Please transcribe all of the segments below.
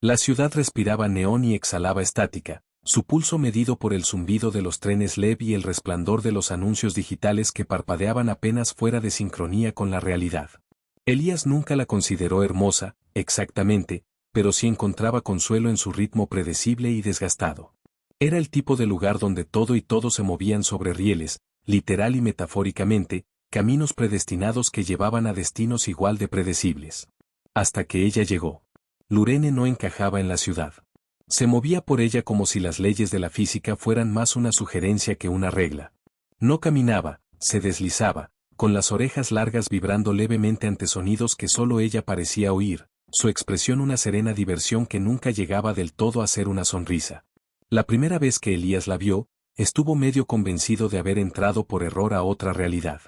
La ciudad respiraba neón y exhalaba estática, su pulso medido por el zumbido de los trenes LEV y el resplandor de los anuncios digitales que parpadeaban apenas fuera de sincronía con la realidad. Elías nunca la consideró hermosa, exactamente, pero sí encontraba consuelo en su ritmo predecible y desgastado. Era el tipo de lugar donde todo y todo se movían sobre rieles, literal y metafóricamente, caminos predestinados que llevaban a destinos igual de predecibles. Hasta que ella llegó. Lurene no encajaba en la ciudad. Se movía por ella como si las leyes de la física fueran más una sugerencia que una regla. No caminaba, se deslizaba, con las orejas largas vibrando levemente ante sonidos que solo ella parecía oír, su expresión una serena diversión que nunca llegaba del todo a ser una sonrisa. La primera vez que Elías la vio, estuvo medio convencido de haber entrado por error a otra realidad.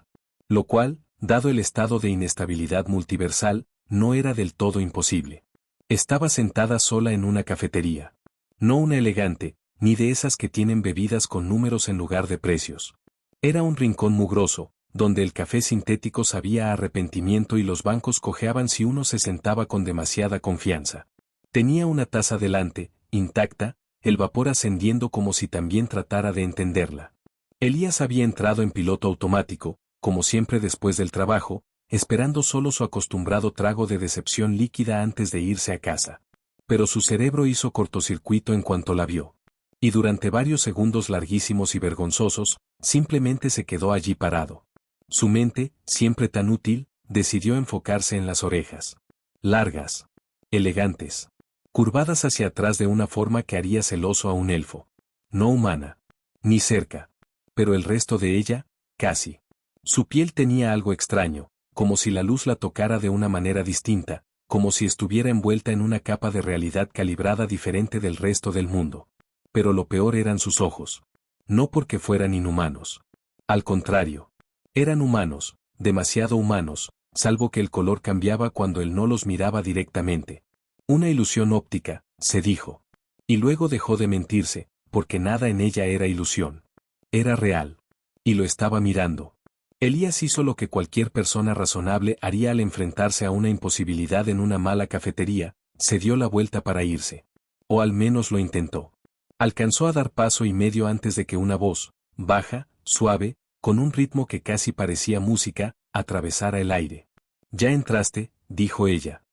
Lo cual, dado el estado de inestabilidad multiversal, no era del todo imposible. Estaba sentada sola en una cafetería. No una elegante, ni de esas que tienen bebidas con números en lugar de precios. Era un rincón mugroso, donde el café sintético sabía a arrepentimiento y los bancos cojeaban si uno se sentaba con demasiada confianza. Tenía una taza delante, intacta, el vapor ascendiendo como si también tratara de entenderla. Elías había entrado en piloto automático, como siempre después del trabajo, esperando solo su acostumbrado trago de decepción líquida antes de irse a casa. Pero su cerebro hizo cortocircuito en cuanto la vio. Y durante varios segundos larguísimos y vergonzosos, simplemente se quedó allí parado. Su mente, siempre tan útil, decidió enfocarse en las orejas. Largas. Elegantes. Curvadas hacia atrás de una forma que haría celoso a un elfo. No humana. Ni cerca. Pero el resto de ella, casi. Su piel tenía algo extraño, como si la luz la tocara de una manera distinta, como si estuviera envuelta en una capa de realidad calibrada diferente del resto del mundo. Pero lo peor eran sus ojos. No porque fueran inhumanos. Al contrario. Eran humanos, demasiado humanos, salvo que el color cambiaba cuando él no los miraba directamente. Una ilusión óptica, se dijo. Y luego dejó de mentirse, porque nada en ella era ilusión. Era real. Y lo estaba mirando. Elías hizo lo que cualquier persona razonable haría al enfrentarse a una imposibilidad en una mala cafetería, se dio la vuelta para irse. O al menos lo intentó. Alcanzó a dar paso y medio antes de que una voz, baja, suave, con un ritmo que casi parecía música, atravesara el aire. «Ya entraste», dijo ella.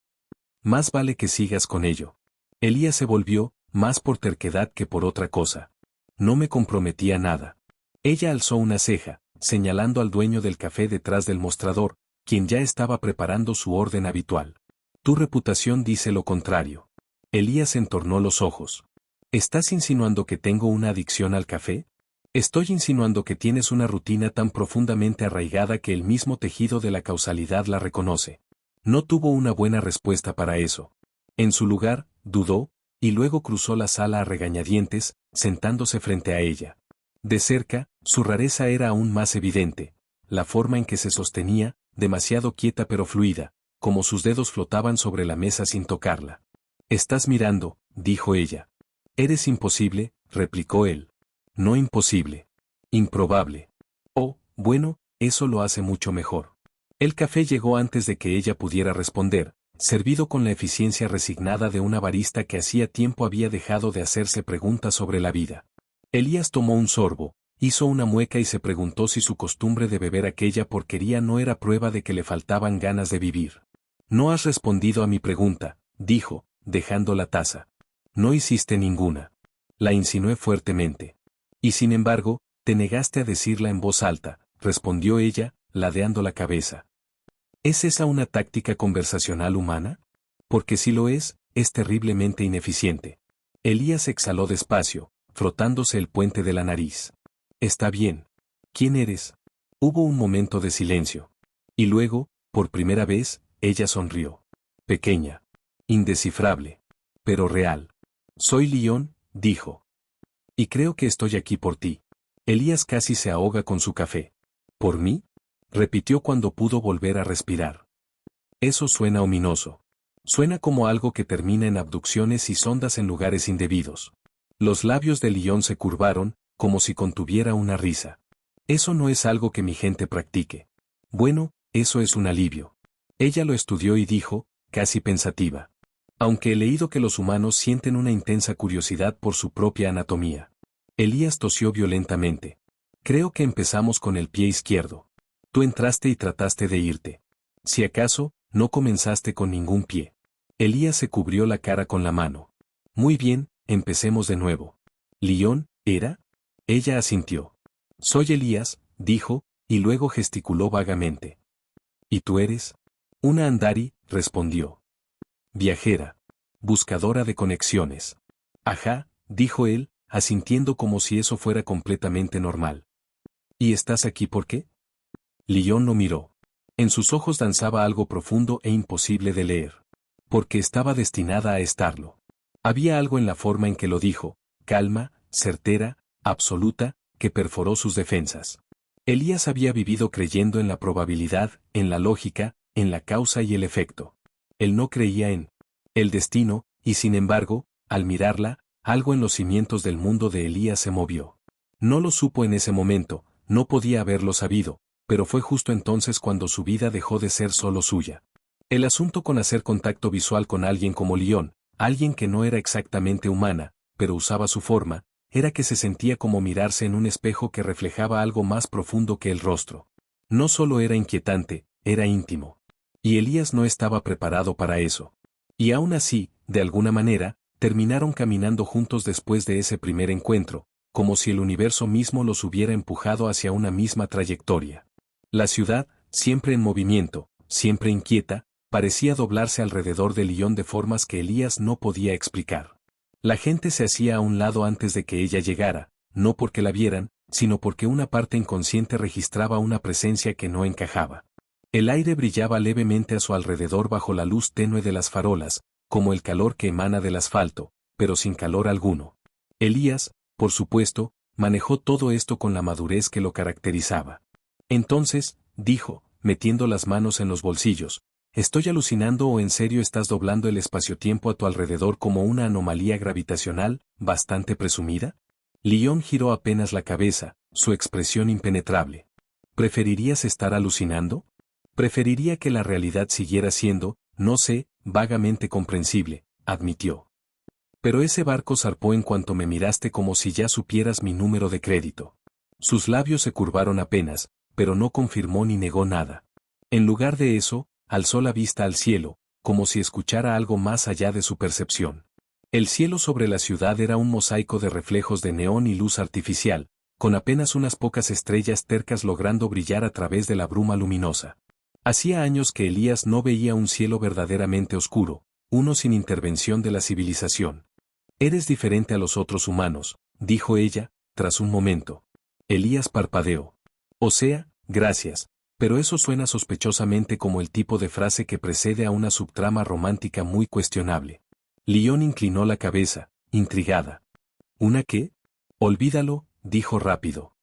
«Más vale que sigas con ello». Elías se volvió, más por terquedad que por otra cosa. No me comprometía nada. Ella alzó una ceja, señalando al dueño del café detrás del mostrador, quien ya estaba preparando su orden habitual. Tu reputación dice lo contrario. Elías entornó los ojos. ¿Estás insinuando que tengo una adicción al café? Estoy insinuando que tienes una rutina tan profundamente arraigada que el mismo tejido de la causalidad la reconoce. No tuvo una buena respuesta para eso. En su lugar, dudó, y luego cruzó la sala a regañadientes, sentándose frente a ella. De cerca, su rareza era aún más evidente, la forma en que se sostenía, demasiado quieta pero fluida, como sus dedos flotaban sobre la mesa sin tocarla. «Estás mirando», dijo ella. «Eres imposible», replicó él. «No imposible. Improbable». «Oh, bueno, eso lo hace mucho mejor». El café llegó antes de que ella pudiera responder, servido con la eficiencia resignada de una barista que hacía tiempo había dejado de hacerse preguntas sobre la vida. Elías tomó un sorbo, hizo una mueca y se preguntó si su costumbre de beber aquella porquería no era prueba de que le faltaban ganas de vivir. «No has respondido a mi pregunta», dijo, dejando la taza. «No hiciste ninguna». La insinué fuertemente. «Y sin embargo, te negaste a decirla en voz alta», respondió ella, ladeando la cabeza. ¿Es esa una táctica conversacional humana? Porque si lo es terriblemente ineficiente. Elías exhaló despacio, frotándose el puente de la nariz. «Está bien. ¿Quién eres?» Hubo un momento de silencio. Y luego, por primera vez, ella sonrió. Pequeña. Indescifrable. Pero real. «Soy Lyon», dijo. «Y creo que estoy aquí por ti». Elías casi se ahoga con su café. «¿Por mí?», repitió cuando pudo volver a respirar. Eso suena ominoso. Suena como algo que termina en abducciones y sondas en lugares indebidos. Los labios de Lyon se curvaron, como si contuviera una risa. «Eso no es algo que mi gente practique». «Bueno, eso es un alivio». Ella lo estudió y dijo, casi pensativa. Aunque he leído que los humanos sienten una intensa curiosidad por su propia anatomía. Elías tosió violentamente. Creo que empezamos con el pie izquierdo. Tú entraste y trataste de irte. Si acaso, no comenzaste con ningún pie. Elías se cubrió la cara con la mano. Muy bien, empecemos de nuevo. ¿Lión, era? Ella asintió. Soy Elías, dijo, y luego gesticuló vagamente. ¿Y tú eres? Una Andari, respondió. Viajera. Buscadora de conexiones. Ajá, dijo él, asintiendo como si eso fuera completamente normal. ¿Y estás aquí por qué? Lión lo miró. En sus ojos danzaba algo profundo e imposible de leer. Porque estaba destinada a estarlo. Había algo en la forma en que lo dijo, calma, certera, absoluta, que perforó sus defensas. Elías había vivido creyendo en la probabilidad, en la lógica, en la causa y el efecto. Él no creía en el destino, y sin embargo, al mirarla, algo en los cimientos del mundo de Elías se movió. No lo supo en ese momento, no podía haberlo sabido, pero fue justo entonces cuando su vida dejó de ser solo suya. El asunto con hacer contacto visual con alguien como Lión, alguien que no era exactamente humana, pero usaba su forma, era que se sentía como mirarse en un espejo que reflejaba algo más profundo que el rostro. No solo era inquietante, era íntimo. Y Elías no estaba preparado para eso. Y aún así, de alguna manera, terminaron caminando juntos después de ese primer encuentro, como si el universo mismo los hubiera empujado hacia una misma trayectoria. La ciudad, siempre en movimiento, siempre inquieta, parecía doblarse alrededor de Lión de formas que Elías no podía explicar. La gente se hacía a un lado antes de que ella llegara, no porque la vieran, sino porque una parte inconsciente registraba una presencia que no encajaba. El aire brillaba levemente a su alrededor bajo la luz tenue de las farolas, como el calor que emana del asfalto, pero sin calor alguno. Elías, por supuesto, manejó todo esto con la madurez que lo caracterizaba. Entonces, dijo, metiendo las manos en los bolsillos, ¿estoy alucinando o en serio estás doblando el espacio-tiempo a tu alrededor como una anomalía gravitacional, bastante presumida? Lión giró apenas la cabeza, su expresión impenetrable. ¿Preferirías estar alucinando? Preferiría que la realidad siguiera siendo, no sé, vagamente comprensible, admitió. Pero ese barco zarpó en cuanto me miraste como si ya supieras mi número de crédito. Sus labios se curvaron apenas, pero no confirmó ni negó nada. En lugar de eso, alzó la vista al cielo, como si escuchara algo más allá de su percepción. El cielo sobre la ciudad era un mosaico de reflejos de neón y luz artificial, con apenas unas pocas estrellas tercas logrando brillar a través de la bruma luminosa. Hacía años que Elías no veía un cielo verdaderamente oscuro, uno sin intervención de la civilización. Eres diferente a los otros humanos, dijo ella, tras un momento. Elías parpadeó. O sea, gracias, pero eso suena sospechosamente como el tipo de frase que precede a una subtrama romántica muy cuestionable. Lión inclinó la cabeza, intrigada. ¿Una qué? Olvídalo, dijo rápido.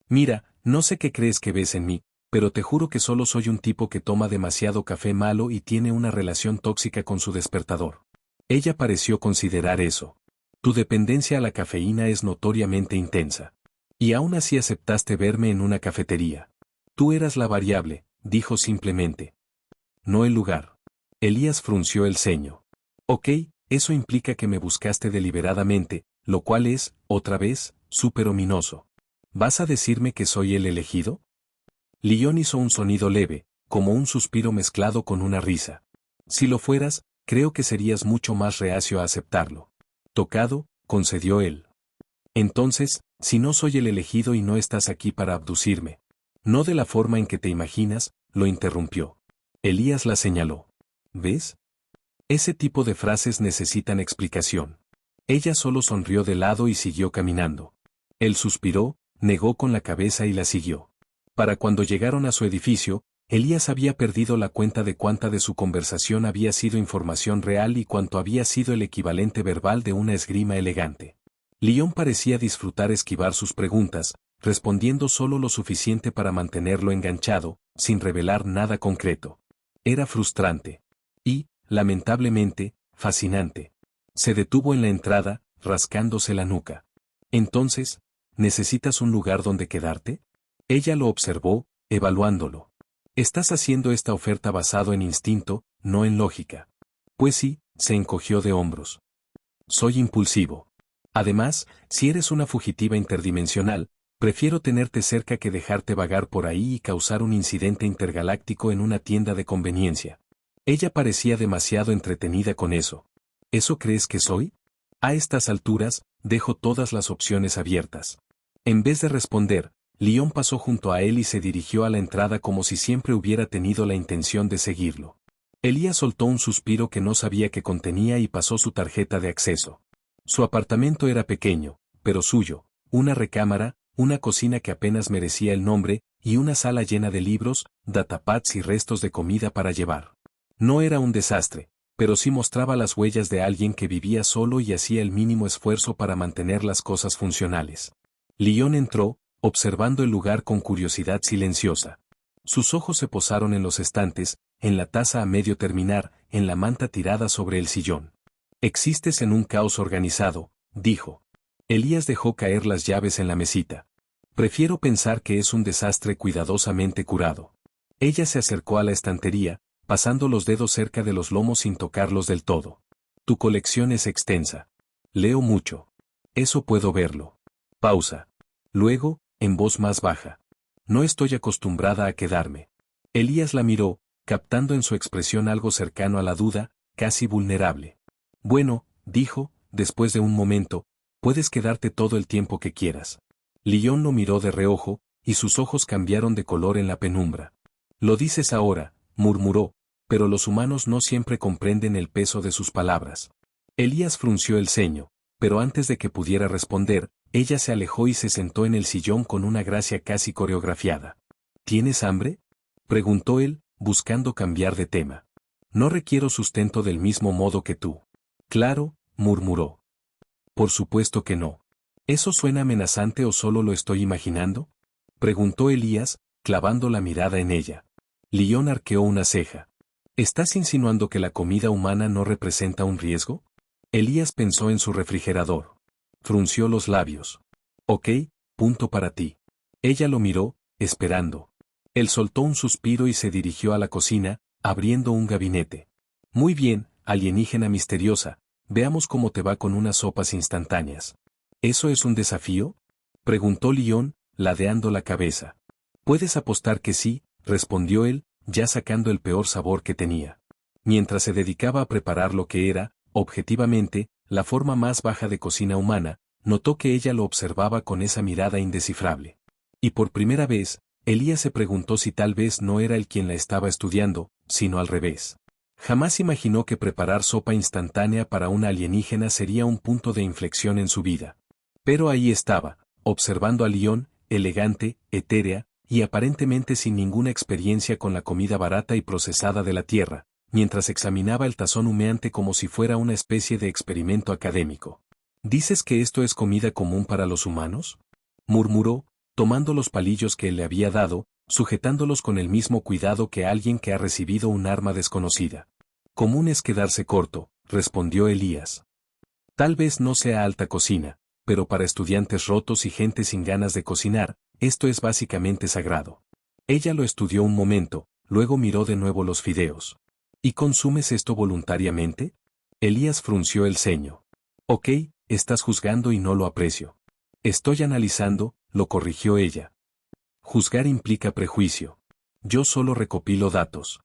Mira, no sé qué crees que ves en mí, pero te juro que solo soy un tipo que toma demasiado café malo y tiene una relación tóxica con su despertador. Ella pareció considerar eso. Tu dependencia a la cafeína es notoriamente intensa. Y aún así aceptaste verme en una cafetería. Tú eras la variable, dijo simplemente. No el lugar. Elías frunció el ceño. Ok, eso implica que me buscaste deliberadamente, lo cual es, otra vez, súper ominoso. ¿Vas a decirme que soy el elegido? Lión hizo un sonido leve, como un suspiro mezclado con una risa. Si lo fueras, creo que serías mucho más reacio a aceptarlo. Tocado, concedió él. Entonces, si no soy el elegido y no estás aquí para abducirme. No de la forma en que te imaginas, lo interrumpió. Elías la señaló. ¿Ves? Ese tipo de frases necesitan explicación. Ella solo sonrió de lado y siguió caminando. Él suspiró, negó con la cabeza y la siguió. Para cuando llegaron a su edificio, Elías había perdido la cuenta de cuánta de su conversación había sido información real y cuánto había sido el equivalente verbal de una esgrima elegante. Lión parecía disfrutar esquivar sus preguntas, respondiendo solo lo suficiente para mantenerlo enganchado, sin revelar nada concreto. Era frustrante. Y, lamentablemente, fascinante. Se detuvo en la entrada, rascándose la nuca. Entonces, ¿necesitas un lugar donde quedarte? Ella lo observó, evaluándolo. Estás haciendo esta oferta basado en instinto, no en lógica. Pues sí, Se encogió de hombros. Soy impulsivo. Además, si eres una fugitiva interdimensional, prefiero tenerte cerca que dejarte vagar por ahí y causar un incidente intergaláctico en una tienda de conveniencia. Ella parecía demasiado entretenida con eso. ¿Eso crees que soy? A estas alturas, dejo todas las opciones abiertas. En vez de responder, Lyon pasó junto a él y se dirigió a la entrada como si siempre hubiera tenido la intención de seguirlo. Elías soltó un suspiro que no sabía que contenía y pasó su tarjeta de acceso. Su apartamento era pequeño, pero suyo, una recámara, una cocina que apenas merecía el nombre, y una sala llena de libros, datapads y restos de comida para llevar. No era un desastre, pero sí mostraba las huellas de alguien que vivía solo y hacía el mínimo esfuerzo para mantener las cosas funcionales. Lyon entró, observando el lugar con curiosidad silenciosa. Sus ojos se posaron en los estantes, en la taza a medio terminar, en la manta tirada sobre el sillón. Existes en un caos organizado, dijo. Elías dejó caer las llaves en la mesita. Prefiero pensar que es un desastre cuidadosamente curado. Ella se acercó a la estantería, pasando los dedos cerca de los lomos sin tocarlos del todo. Tu colección es extensa. Leo mucho. Eso puedo verlo. Pausa. Luego, en voz más baja. No estoy acostumbrada a quedarme. Elías la miró, captando en su expresión algo cercano a la duda, casi vulnerable. Bueno, dijo, después de un momento, puedes quedarte todo el tiempo que quieras. Lyon lo miró de reojo, y sus ojos cambiaron de color en la penumbra. Lo dices ahora, murmuró, pero los humanos no siempre comprenden el peso de sus palabras. Elías frunció el ceño, pero antes de que pudiera responder, ella se alejó y se sentó en el sillón con una gracia casi coreografiada. ¿Tienes hambre?, preguntó él, buscando cambiar de tema. No requiero sustento del mismo modo que tú. Claro, murmuró. Por supuesto que no. ¿Eso suena amenazante o solo lo estoy imaginando?, preguntó Elías, clavando la mirada en ella. Lyon arqueó una ceja. ¿Estás insinuando que la comida humana no representa un riesgo? Elías pensó en su refrigerador. Frunció los labios. Ok, punto para ti. Ella lo miró, esperando. Él soltó un suspiro y se dirigió a la cocina, abriendo un gabinete. Muy bien, alienígena misteriosa, veamos cómo te va con unas sopas instantáneas. ¿Eso es un desafío?, preguntó Lyon, ladeando la cabeza. Puedes apostar que sí, respondió él, ya sacando el peor sabor que tenía. Mientras se dedicaba a preparar lo que era, objetivamente, la forma más baja de cocina humana, notó que ella lo observaba con esa mirada indescifrable. Y por primera vez, Elías se preguntó si tal vez no era él quien la estaba estudiando, sino al revés. Jamás imaginó que preparar sopa instantánea para una alienígena sería un punto de inflexión en su vida. Pero ahí estaba, observando a Lyon, elegante, etérea, y aparentemente sin ninguna experiencia con la comida barata y procesada de la tierra, mientras examinaba el tazón humeante como si fuera una especie de experimento académico. ¿Dices que esto es comida común para los humanos?, murmuró, tomando los palillos que él le había dado, sujetándolos con el mismo cuidado que alguien que ha recibido un arma desconocida. Común es quedarse corto, respondió Elías. Tal vez no sea alta cocina, pero para estudiantes rotos y gente sin ganas de cocinar, esto es básicamente sagrado. Ella lo estudió un momento, luego miró de nuevo los fideos. ¿Y consumes esto voluntariamente? Elías frunció el ceño. Ok, estás juzgando y no lo aprecio. Estoy analizando, lo corrigió ella. Juzgar implica prejuicio. Yo solo recopilo datos.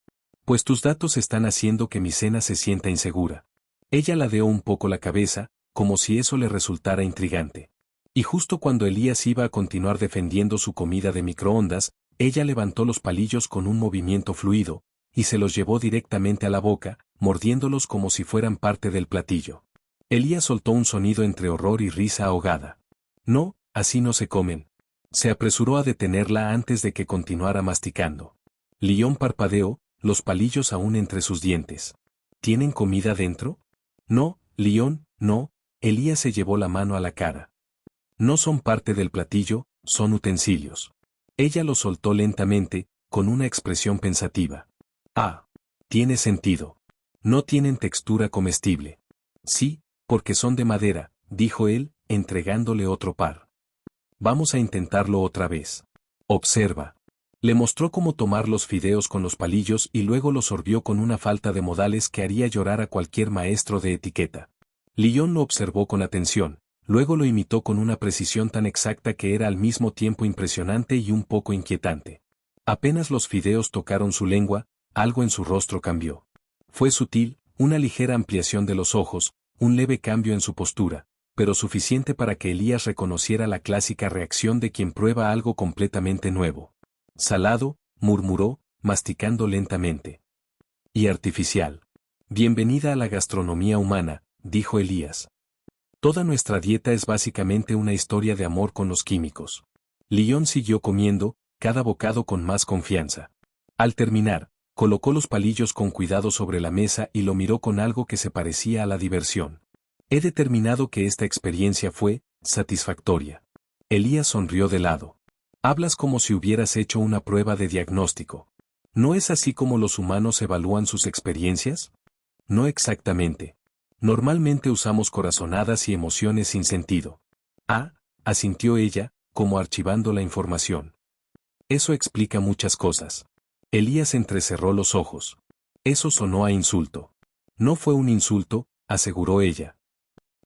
Pues tus datos están haciendo que mi cena se sienta insegura. Ella ladeó un poco la cabeza, como si eso le resultara intrigante. Y justo cuando Elías iba a continuar defendiendo su comida de microondas, ella levantó los palillos con un movimiento fluido, y se los llevó directamente a la boca, mordiéndolos como si fueran parte del platillo. Elías soltó un sonido entre horror y risa ahogada. No, así no se comen. Se apresuró a detenerla antes de que continuara masticando. Lyon parpadeó, los palillos aún entre sus dientes. ¿Tienen comida dentro? No, Lyon, no. Elías se llevó la mano a la cara. No son parte del platillo, son utensilios. Ella los soltó lentamente, con una expresión pensativa. Ah, tiene sentido. No tienen textura comestible. Sí, porque son de madera, dijo él, entregándole otro par. Vamos a intentarlo otra vez. Observa. Le mostró cómo tomar los fideos con los palillos y luego los sorbió con una falta de modales que haría llorar a cualquier maestro de etiqueta. Lyon lo observó con atención, luego lo imitó con una precisión tan exacta que era al mismo tiempo impresionante y un poco inquietante. Apenas los fideos tocaron su lengua, algo en su rostro cambió. Fue sutil, una ligera ampliación de los ojos, un leve cambio en su postura, pero suficiente para que Elías reconociera la clásica reacción de quien prueba algo completamente nuevo. Salado, murmuró, masticando lentamente. Y artificial. Bienvenida a la gastronomía humana, dijo Elías. Toda nuestra dieta es básicamente una historia de amor con los químicos. Lyon siguió comiendo, cada bocado con más confianza. Al terminar, colocó los palillos con cuidado sobre la mesa y lo miró con algo que se parecía a la diversión. He determinado que esta experiencia fue satisfactoria. Elías sonrió de lado. Hablas como si hubieras hecho una prueba de diagnóstico. ¿No es así como los humanos evalúan sus experiencias? No exactamente. Normalmente usamos corazonadas y emociones sin sentido. Ah, asintió ella, como archivando la información. Eso explica muchas cosas. Elías entrecerró los ojos. Eso sonó a insulto. No fue un insulto, aseguró ella.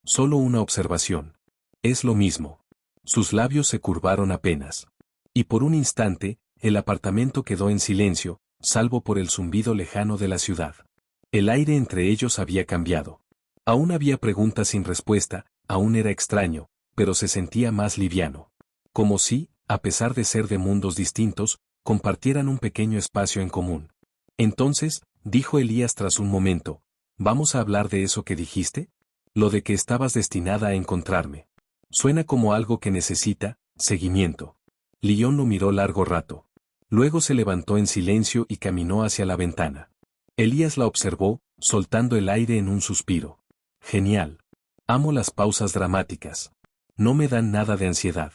Solo una observación. Es lo mismo. Sus labios se curvaron apenas. Y por un instante, el apartamento quedó en silencio, salvo por el zumbido lejano de la ciudad. El aire entre ellos había cambiado. Aún había preguntas sin respuesta, aún era extraño, pero se sentía más liviano. Como si, a pesar de ser de mundos distintos, compartieran un pequeño espacio en común. Entonces, dijo Elías tras un momento, ¿vamos a hablar de eso que dijiste? Lo de que estabas destinada a encontrarme. Suena como algo que necesita seguimiento. Lyon lo miró largo rato. Luego se levantó en silencio y caminó hacia la ventana. Elías la observó, soltando el aire en un suspiro. Genial. Amo las pausas dramáticas. No me dan nada de ansiedad.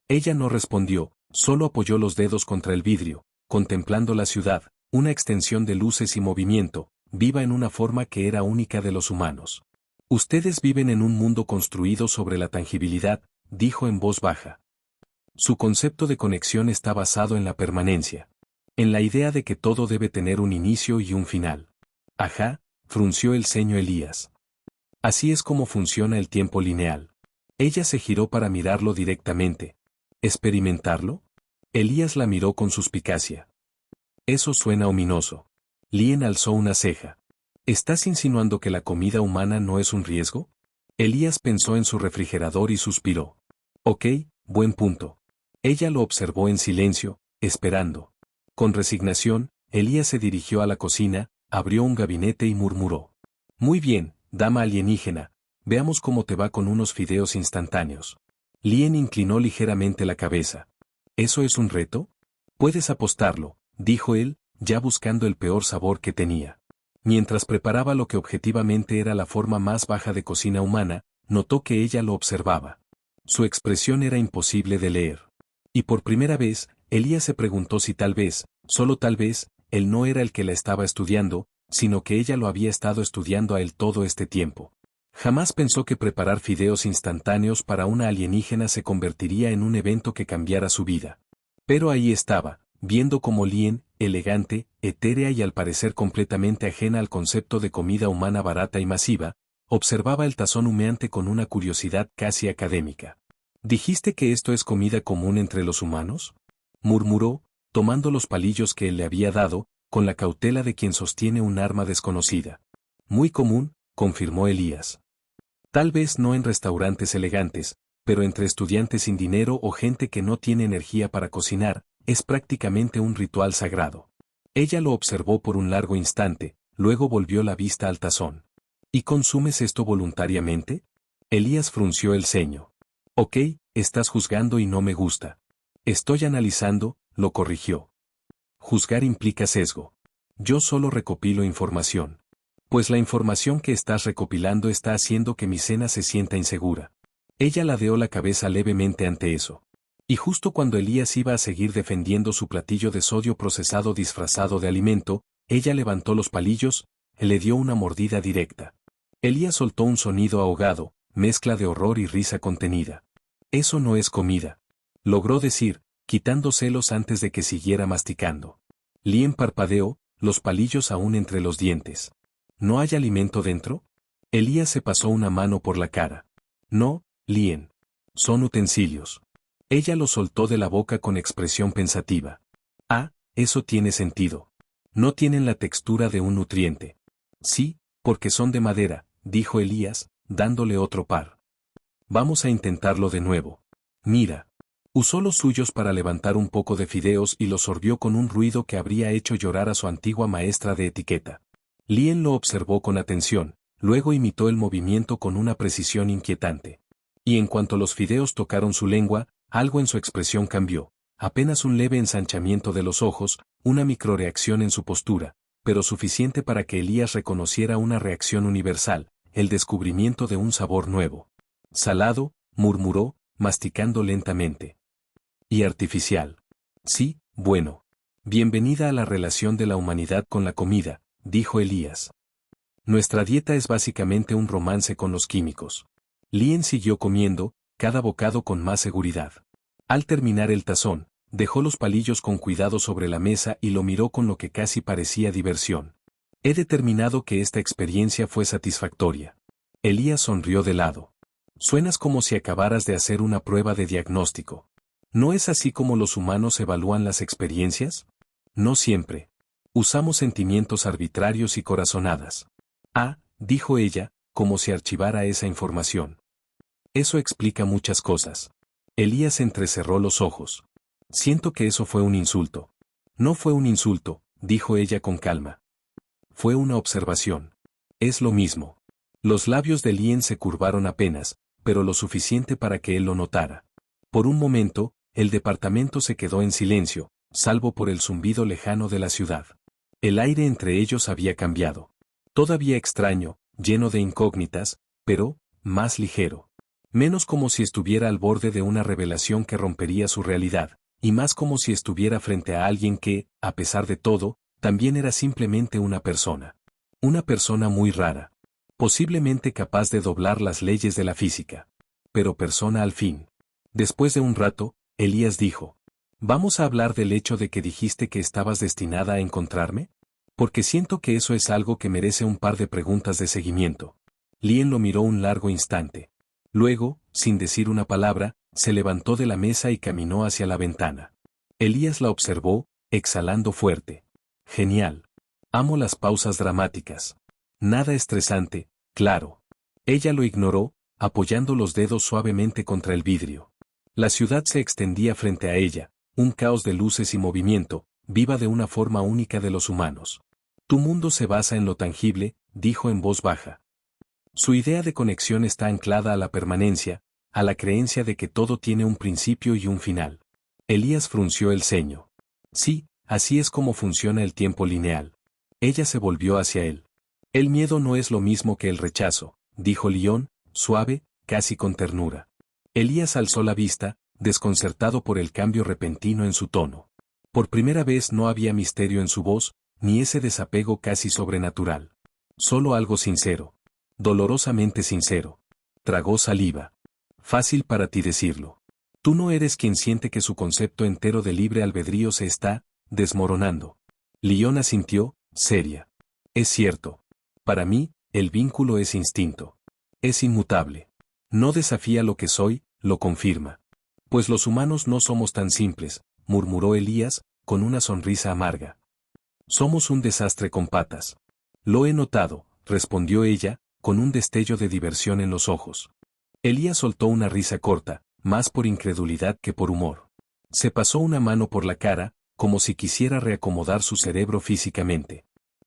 Ella no respondió, solo apoyó los dedos contra el vidrio, contemplando la ciudad, una extensión de luces y movimiento, viva en una forma que era única de los humanos. Ustedes viven en un mundo construido sobre la tangibilidad, dijo en voz baja. Su concepto de conexión está basado en la permanencia. En la idea de que todo debe tener un inicio y un final. Ajá, frunció el ceño Elías. Así es como funciona el tiempo lineal. Ella se giró para mirarlo directamente. ¿Experimentarlo? Elías la miró con suspicacia. Eso suena ominoso. Lien alzó una ceja. ¿Estás insinuando que la comida humana no es un riesgo? Elías pensó en su refrigerador y suspiró. Ok, buen punto. Ella lo observó en silencio, esperando. Con resignación, Elías se dirigió a la cocina, abrió un gabinete y murmuró. Muy bien, dama alienígena, veamos cómo te va con unos fideos instantáneos. Lien inclinó ligeramente la cabeza. ¿Eso es un reto? Puedes apostarlo, dijo él, ya buscando el peor sabor que tenía. Mientras preparaba lo que objetivamente era la forma más baja de cocina humana, notó que ella lo observaba. Su expresión era imposible de leer. Y por primera vez, Elías se preguntó si tal vez, solo tal vez, él no era el que la estaba estudiando, sino que ella lo había estado estudiando a él todo este tiempo. Jamás pensó que preparar fideos instantáneos para una alienígena se convertiría en un evento que cambiara su vida. Pero ahí estaba, viendo cómo Lien, elegante, etérea y al parecer completamente ajena al concepto de comida humana barata y masiva, observaba el tazón humeante con una curiosidad casi académica. ¿Dijiste que esto es comida común entre los humanos? Murmuró, tomando los palillos que él le había dado, con la cautela de quien sostiene un arma desconocida. Muy común, confirmó Elías. Tal vez no en restaurantes elegantes, pero entre estudiantes sin dinero o gente que no tiene energía para cocinar, es prácticamente un ritual sagrado. Ella lo observó por un largo instante, luego volvió la vista al tazón. ¿Y consumes esto voluntariamente? Elías frunció el ceño. Ok, estás juzgando y no me gusta. Estoy analizando, lo corrigió. Juzgar implica sesgo. Yo solo recopilo información. Pues la información que estás recopilando está haciendo que mi cena se sienta insegura. Ella ladeó la cabeza levemente ante eso. Y justo cuando Elías iba a seguir defendiendo su platillo de sodio procesado disfrazado de alimento, ella levantó los palillos, le dio una mordida directa. Elías soltó un sonido ahogado, mezcla de horror y risa contenida. Eso no es comida. Logró decir, quitándoselos antes de que siguiera masticando. Lien parpadeó, los palillos aún entre los dientes. ¿No hay alimento dentro? Elías se pasó una mano por la cara. No, Lien. Son utensilios. Ella lo soltó de la boca con expresión pensativa. Ah, eso tiene sentido. No tienen la textura de un nutriente. Sí, porque son de madera, dijo Elías, dándole otro par. Vamos a intentarlo de nuevo. Mira. Usó los suyos para levantar un poco de fideos y los sorbió con un ruido que habría hecho llorar a su antigua maestra de etiqueta. Lien lo observó con atención, luego imitó el movimiento con una precisión inquietante. Y en cuanto los fideos tocaron su lengua, algo en su expresión cambió. Apenas un leve ensanchamiento de los ojos, una microreacción en su postura, pero suficiente para que Elías reconociera una reacción universal, el descubrimiento de un sabor nuevo. Salado, murmuró, masticando lentamente. Y artificial. Sí, bueno. Bienvenida a la relación de la humanidad con la comida, dijo Elías. Nuestra dieta es básicamente un romance con los químicos. Lien siguió comiendo, cada bocado con más seguridad. Al terminar el tazón, dejó los palillos con cuidado sobre la mesa y lo miró con lo que casi parecía diversión. He determinado que esta experiencia fue satisfactoria. Elías sonrió de lado. Suenas como si acabaras de hacer una prueba de diagnóstico. ¿No es así como los humanos evalúan las experiencias? No siempre. Usamos sentimientos arbitrarios y corazonadas. Ah, dijo ella, como si archivara esa información. Eso explica muchas cosas. Elías entrecerró los ojos. Siento que eso fue un insulto. No fue un insulto, dijo ella con calma. Fue una observación. Es lo mismo. Los labios de Lien se curvaron apenas, pero lo suficiente para que él lo notara. Por un momento, el departamento se quedó en silencio, salvo por el zumbido lejano de la ciudad. El aire entre ellos había cambiado. Todavía extraño, lleno de incógnitas, pero, más ligero. Menos como si estuviera al borde de una revelación que rompería su realidad, y más como si estuviera frente a alguien que, a pesar de todo, también era simplemente una persona. Una persona muy rara. Posiblemente capaz de doblar las leyes de la física. Pero persona al fin. Después de un rato, Elías dijo, ¿vamos a hablar del hecho de que dijiste que estabas destinada a encontrarme? Porque siento que eso es algo que merece un par de preguntas de seguimiento. Lien lo miró un largo instante. Luego, sin decir una palabra, se levantó de la mesa y caminó hacia la ventana. Elías la observó, exhalando fuerte. Genial. Amo las pausas dramáticas. Nada estresante, claro. Ella lo ignoró, apoyando los dedos suavemente contra el vidrio. La ciudad se extendía frente a ella, un caos de luces y movimiento, viva de una forma única de los humanos. Tu mundo se basa en lo tangible, dijo en voz baja. Su idea de conexión está anclada a la permanencia, a la creencia de que todo tiene un principio y un final. Elías frunció el ceño. Sí, así es como funciona el tiempo lineal. Ella se volvió hacia él. El miedo no es lo mismo que el rechazo, dijo Lien, suave, casi con ternura. Elías alzó la vista, desconcertado por el cambio repentino en su tono. Por primera vez no había misterio en su voz, ni ese desapego casi sobrenatural. Solo algo sincero. Dolorosamente sincero. Tragó saliva. Fácil para ti decirlo. Tú no eres quien siente que su concepto entero de libre albedrío se está desmoronando. Lien asintió, seria. Es cierto. Para mí, el vínculo es instinto. Es inmutable. No desafía lo que soy, lo confirma. Pues los humanos no somos tan simples, murmuró Elías, con una sonrisa amarga. Somos un desastre con patas. Lo he notado, respondió ella, con un destello de diversión en los ojos. Elías soltó una risa corta, más por incredulidad que por humor. Se pasó una mano por la cara, como si quisiera reacomodar su cerebro físicamente.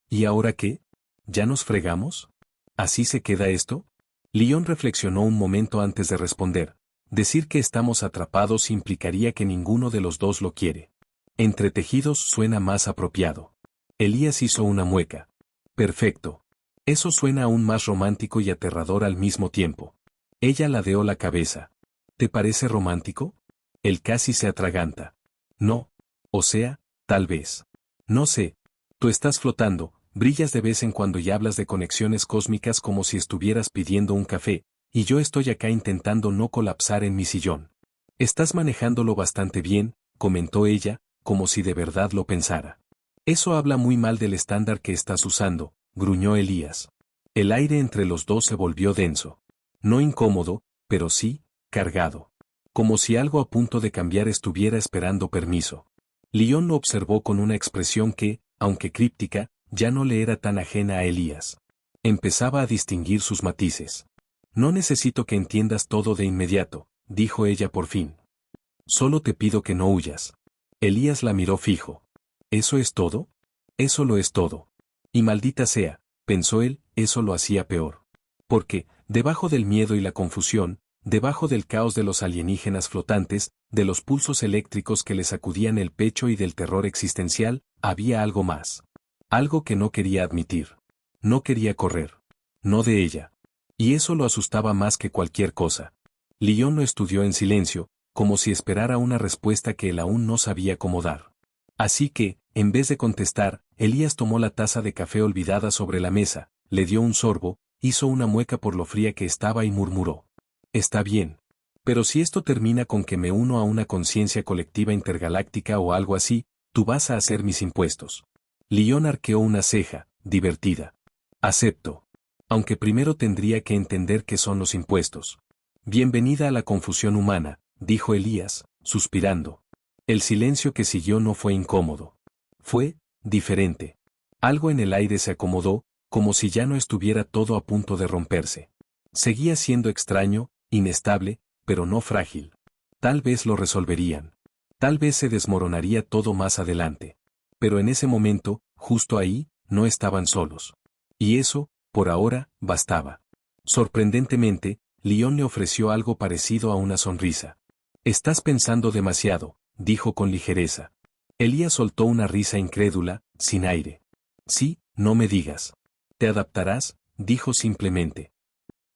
¿Y ahora qué? ¿Ya nos fregamos? ¿Así se queda esto? Lien reflexionó un momento antes de responder. Decir que estamos atrapados implicaría que ninguno de los dos lo quiere. Entretejidos suena más apropiado. Elías hizo una mueca. Perfecto. Eso suena aún más romántico y aterrador al mismo tiempo. Ella ladeó la cabeza. ¿Te parece romántico? Él casi se atraganta. No. O sea, tal vez. No sé. Tú estás flotando, brillas de vez en cuando y hablas de conexiones cósmicas como si estuvieras pidiendo un café, y yo estoy acá intentando no colapsar en mi sillón. Estás manejándolo bastante bien, comentó ella, como si de verdad lo pensara. Eso habla muy mal del estándar que estás usando, gruñó Elías. El aire entre los dos se volvió denso. No incómodo, pero sí, cargado. Como si algo a punto de cambiar estuviera esperando permiso. Lyon lo observó con una expresión que, aunque críptica, ya no le era tan ajena a Elías. Empezaba a distinguir sus matices. No necesito que entiendas todo de inmediato, dijo ella por fin. Solo te pido que no huyas. Elías la miró fijo. ¿Eso es todo? Eso lo es todo. Y maldita sea, pensó él, eso lo hacía peor. Porque, debajo del miedo y la confusión, debajo del caos de los alienígenas flotantes, de los pulsos eléctricos que le sacudían el pecho y del terror existencial, había algo más. Algo que no quería admitir. No quería correr. No de ella. Y eso lo asustaba más que cualquier cosa. Lyon lo estudió en silencio, como si esperara una respuesta que él aún no sabía cómo dar. Así que, en vez de contestar, Elías tomó la taza de café olvidada sobre la mesa, le dio un sorbo, hizo una mueca por lo fría que estaba y murmuró. Está bien. Pero si esto termina con que me uno a una conciencia colectiva intergaláctica o algo así, tú vas a hacer mis impuestos. Lyon arqueó una ceja, divertida. Acepto. Aunque primero tendría que entender qué son los impuestos. Bienvenida a la confusión humana, dijo Elías, suspirando. El silencio que siguió no fue incómodo. Fue, diferente. Algo en el aire se acomodó, como si ya no estuviera todo a punto de romperse. Seguía siendo extraño, inestable, pero no frágil. Tal vez lo resolverían. Tal vez se desmoronaría todo más adelante. Pero en ese momento, justo ahí, no estaban solos. Y eso, por ahora, bastaba. Sorprendentemente, Lyon le ofreció algo parecido a una sonrisa. Estás pensando demasiado, dijo con ligereza. Elías soltó una risa incrédula, sin aire. Sí, no me digas. Te adaptarás, dijo simplemente.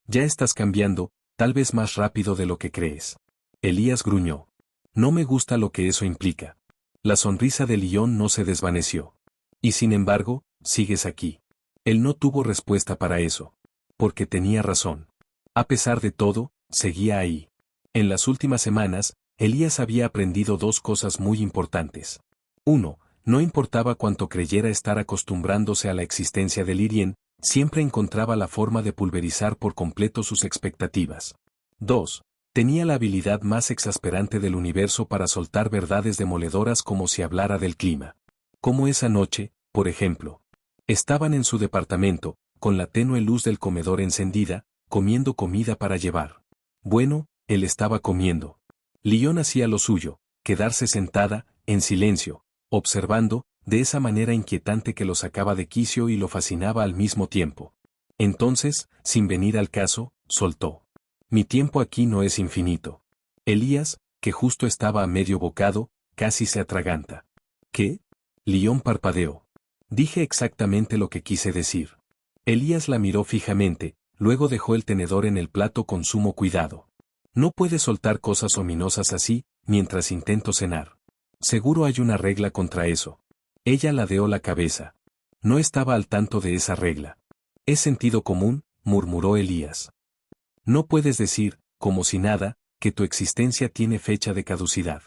Ya estás cambiando, tal vez más rápido de lo que crees. Elías gruñó. No me gusta lo que eso implica. La sonrisa de Lyon no se desvaneció. Y sin embargo, sigues aquí. Él no tuvo respuesta para eso. Porque tenía razón. A pesar de todo, seguía ahí. En las últimas semanas, Elías había aprendido dos cosas muy importantes. 1. No importaba cuánto creyera estar acostumbrándose a la existencia del Irien, siempre encontraba la forma de pulverizar por completo sus expectativas. 2. Tenía la habilidad más exasperante del universo para soltar verdades demoledoras como si hablara del clima. Como esa noche, por ejemplo. Estaban en su departamento, con la tenue luz del comedor encendida, comiendo comida para llevar. Bueno, él estaba comiendo. Lyon hacía lo suyo, quedarse sentada, en silencio, observando, de esa manera inquietante que lo sacaba de quicio y lo fascinaba al mismo tiempo. Entonces, sin venir al caso, soltó. Mi tiempo aquí no es infinito. Elías, que justo estaba a medio bocado, casi se atraganta. ¿Qué? Lyon parpadeó. Dije exactamente lo que quise decir. Elías la miró fijamente, luego dejó el tenedor en el plato con sumo cuidado. No puedes soltar cosas ominosas así, mientras intento cenar. Seguro hay una regla contra eso. Ella ladeó la cabeza. No estaba al tanto de esa regla. Es sentido común, murmuró Elías. No puedes decir, como si nada, que tu existencia tiene fecha de caducidad.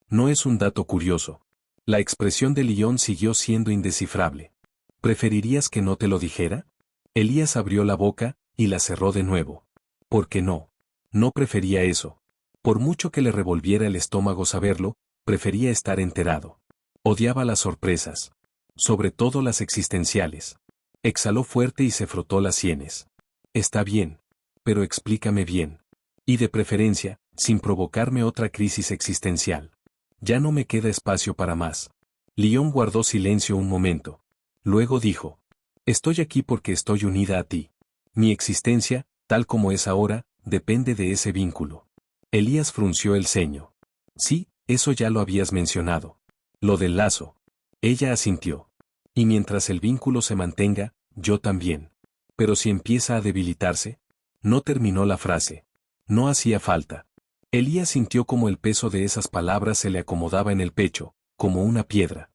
No es un dato curioso. La expresión de Lyon siguió siendo indescifrable. ¿Preferirías que no te lo dijera? Elías abrió la boca, y la cerró de nuevo. ¿Por qué no? No prefería eso. Por mucho que le revolviera el estómago saberlo, prefería estar enterado. Odiaba las sorpresas. Sobre todo las existenciales. Exhaló fuerte y se frotó las sienes. Está bien. Pero explícame bien. Y de preferencia, sin provocarme otra crisis existencial. Ya no me queda espacio para más. Lyon guardó silencio un momento. Luego dijo. Estoy aquí porque estoy unida a ti. Mi existencia, tal como es ahora, depende de ese vínculo. Elías frunció el ceño. Sí, eso ya lo habías mencionado. Lo del lazo. Ella asintió. Y mientras el vínculo se mantenga, yo también. Pero si empieza a debilitarse. No terminó la frase. No hacía falta. Elías sintió como el peso de esas palabras se le acomodaba en el pecho, como una piedra.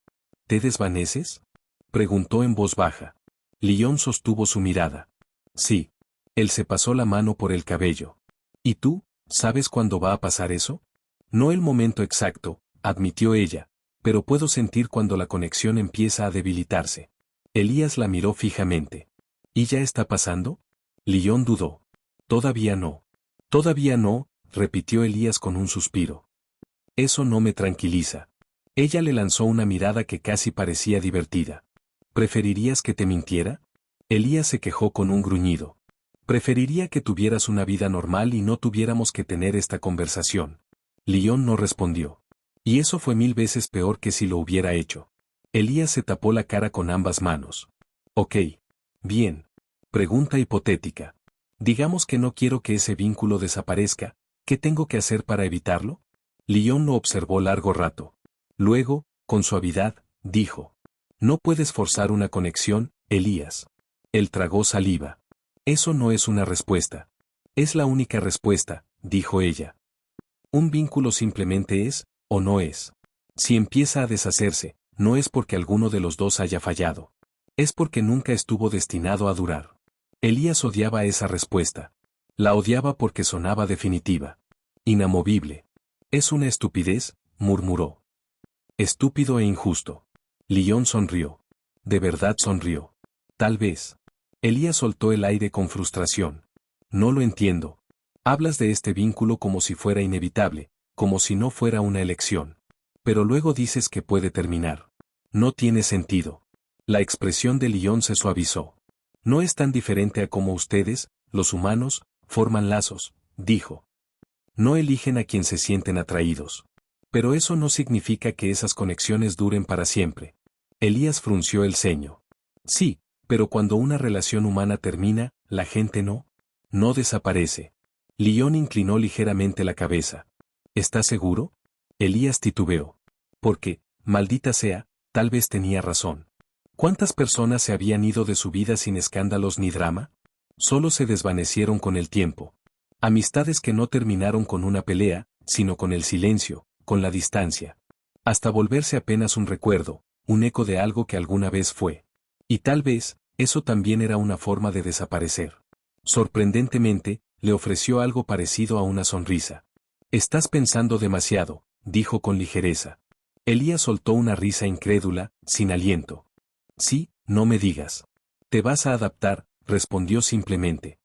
¿Te desvaneces? Preguntó en voz baja. Lyon sostuvo su mirada. Sí. Él se pasó la mano por el cabello. ¿Y tú, sabes cuándo va a pasar eso? No el momento exacto, admitió ella, pero puedo sentir cuando la conexión empieza a debilitarse. Elías la miró fijamente. ¿Y ya está pasando? Lyon dudó. Todavía no. Todavía no, repitió Elías con un suspiro. Eso no me tranquiliza. Ella le lanzó una mirada que casi parecía divertida. ¿Preferirías que te mintiera? Elías se quejó con un gruñido. Preferiría que tuvieras una vida normal y no tuviéramos que tener esta conversación. Lyon no respondió. Y eso fue 1000 veces peor que si lo hubiera hecho. Elías se tapó la cara con ambas manos. Ok. Bien. Pregunta hipotética. Digamos que no quiero que ese vínculo desaparezca, ¿qué tengo que hacer para evitarlo? Lyon lo observó largo rato. Luego, con suavidad, dijo. No puedes forzar una conexión, Elías. Él tragó saliva. Eso no es una respuesta. Es la única respuesta, dijo ella. Un vínculo simplemente es, o no es. Si empieza a deshacerse, no es porque alguno de los dos haya fallado. Es porque nunca estuvo destinado a durar. Elías odiaba esa respuesta. La odiaba porque sonaba definitiva. Inamovible. Es una estupidez, murmuró. Estúpido e injusto. Lyon sonrió. De verdad sonrió. Tal vez. Elías soltó el aire con frustración. No lo entiendo. Hablas de este vínculo como si fuera inevitable, como si no fuera una elección. Pero luego dices que puede terminar. No tiene sentido. La expresión de Lyon se suavizó. No es tan diferente a cómo ustedes, los humanos, forman lazos, dijo. No eligen a quien se sienten atraídos. Pero eso no significa que esas conexiones duren para siempre. Elías frunció el ceño. Sí, pero cuando una relación humana termina, la gente no desaparece. Lyon inclinó ligeramente la cabeza. ¿Estás seguro? Elías titubeó. Porque, maldita sea, tal vez tenía razón. ¿Cuántas personas se habían ido de su vida sin escándalos ni drama? Solo se desvanecieron con el tiempo. Amistades que no terminaron con una pelea, sino con el silencio, con la distancia. Hasta volverse apenas un recuerdo, un eco de algo que alguna vez fue. Y tal vez, eso también era una forma de desaparecer. Sorprendentemente, le ofreció algo parecido a una sonrisa. Estás pensando demasiado, dijo con ligereza. Elías soltó una risa incrédula, sin aliento. Sí, no me digas. Te vas a adaptar, respondió simplemente.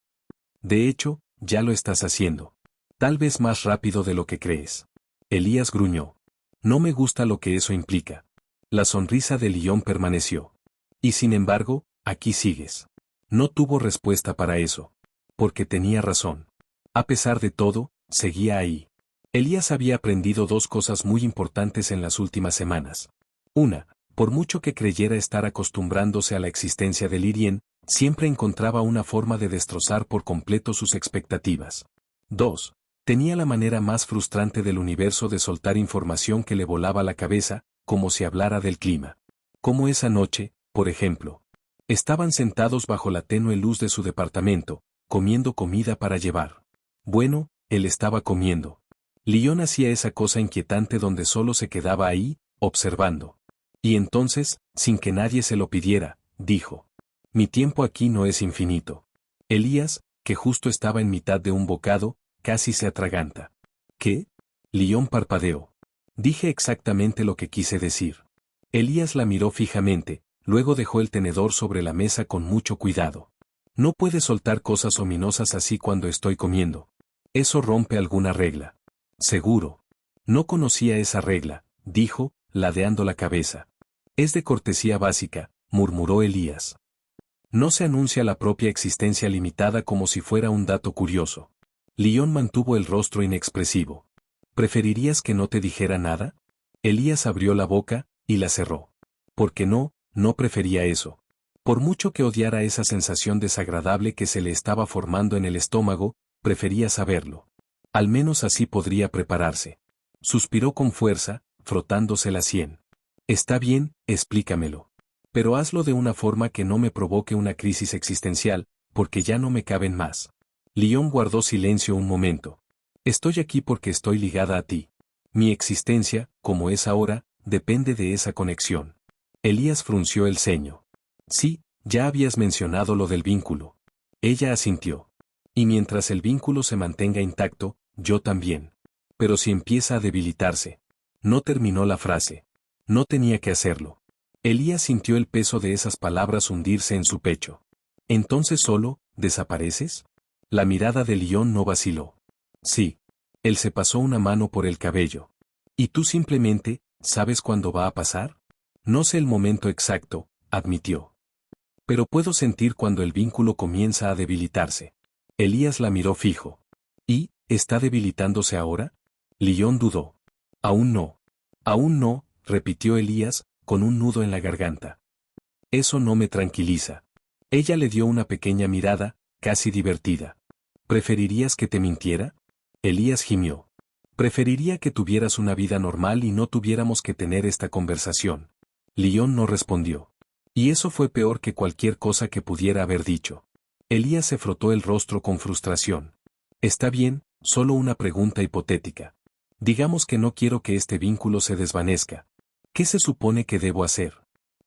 De hecho, ya lo estás haciendo. Tal vez más rápido de lo que crees. Elías gruñó. No me gusta lo que eso implica. La sonrisa de Lyon permaneció. Y sin embargo, aquí sigues. No tuvo respuesta para eso. Porque tenía razón. A pesar de todo, seguía ahí. Elías había aprendido dos cosas muy importantes en las últimas semanas. Una, por mucho que creyera estar acostumbrándose a la existencia de Lyrien, siempre encontraba una forma de destrozar por completo sus expectativas. 2. Tenía la manera más frustrante del universo de soltar información que le volaba la cabeza, como si hablara del clima. Como esa noche, por ejemplo. Estaban sentados bajo la tenue luz de su departamento, comiendo comida para llevar. Bueno, él estaba comiendo. Lyon hacía esa cosa inquietante donde solo se quedaba ahí, observando. Y entonces, sin que nadie se lo pidiera, dijo. Mi tiempo aquí no es infinito. Elías, que justo estaba en mitad de un bocado, casi se atraganta. ¿Qué? Lyon parpadeó. Dije exactamente lo que quise decir. Elías la miró fijamente, luego dejó el tenedor sobre la mesa con mucho cuidado. No puedes soltar cosas ominosas así cuando estoy comiendo. Eso rompe alguna regla. Seguro. No conocía esa regla, dijo, ladeando la cabeza. Es de cortesía básica, murmuró Elías. No se anuncia la propia existencia limitada como si fuera un dato curioso. Lyon mantuvo el rostro inexpresivo. ¿Preferirías que no te dijera nada? Elías abrió la boca, y la cerró. Porque no prefería eso. Por mucho que odiara esa sensación desagradable que se le estaba formando en el estómago, prefería saberlo. Al menos así podría prepararse. Suspiró con fuerza, frotándose la sien. Está bien, explícamelo. Pero hazlo de una forma que no me provoque una crisis existencial, porque ya no me caben más. Lyon guardó silencio un momento. Estoy aquí porque estoy ligada a ti. Mi existencia, como es ahora, depende de esa conexión. Elías frunció el ceño. Sí, ya habías mencionado lo del vínculo. Ella asintió. Y mientras el vínculo se mantenga intacto, yo también. Pero si empieza a debilitarse. No terminó la frase. No tenía que hacerlo. Elías sintió el peso de esas palabras hundirse en su pecho. ¿Entonces solo, desapareces? La mirada de Lión no vaciló. Sí. Él se pasó una mano por el cabello. ¿Y tú simplemente, sabes cuándo va a pasar? No sé el momento exacto, admitió. Pero puedo sentir cuando el vínculo comienza a debilitarse. Elías la miró fijo. ¿Y, está debilitándose ahora? Lión dudó. Aún no. Aún no, repitió Elías, con un nudo en la garganta. Eso no me tranquiliza. Ella le dio una pequeña mirada, casi divertida. ¿Preferirías que te mintiera? Elías gimió. Preferiría que tuvieras una vida normal y no tuviéramos que tener esta conversación. Lión no respondió. Y eso fue peor que cualquier cosa que pudiera haber dicho. Elías se frotó el rostro con frustración. Está bien, solo una pregunta hipotética. Digamos que no quiero que este vínculo se desvanezca. ¿Qué se supone que debo hacer?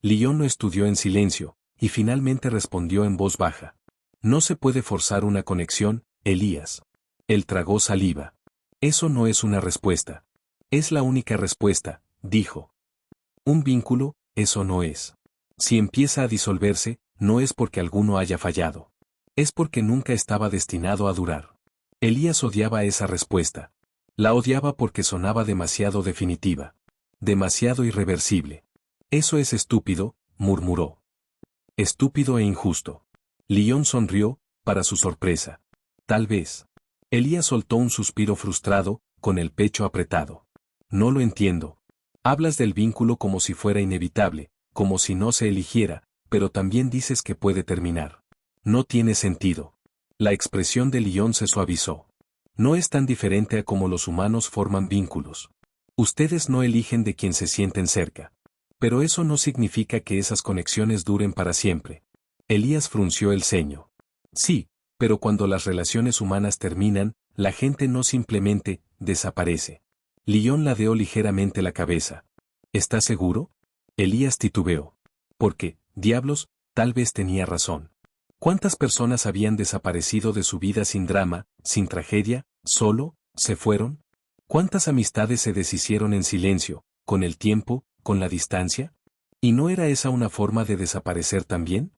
Lión lo estudió en silencio, y finalmente respondió en voz baja. No se puede forzar una conexión, Elías. Él tragó saliva. Eso no es una respuesta. Es la única respuesta, dijo. Un vínculo, eso no es. Si empieza a disolverse, no es porque alguno haya fallado. Es porque nunca estaba destinado a durar. Elías odiaba esa respuesta. La odiaba porque sonaba demasiado definitiva. Demasiado irreversible. Eso es estúpido, murmuró. Estúpido e injusto. Lión sonrió, para su sorpresa. Tal vez. Elías soltó un suspiro frustrado, con el pecho apretado. No lo entiendo. Hablas del vínculo como si fuera inevitable, como si no se eligiera, pero también dices que puede terminar. No tiene sentido. La expresión de Lión se suavizó. No es tan diferente a cómo los humanos forman vínculos. Ustedes no eligen de quien se sienten cerca. Pero eso no significa que esas conexiones duren para siempre. Elías frunció el ceño. Sí, pero cuando las relaciones humanas terminan, la gente no simplemente desaparece. Lión ladeó ligeramente la cabeza. ¿Estás seguro? Elías titubeó. Porque, diablos, tal vez tenía razón. ¿Cuántas personas habían desaparecido de su vida sin drama, sin tragedia, solo, se fueron? ¿Cuántas amistades se deshicieron en silencio, con el tiempo, con la distancia? ¿Y no era esa una forma de desaparecer también?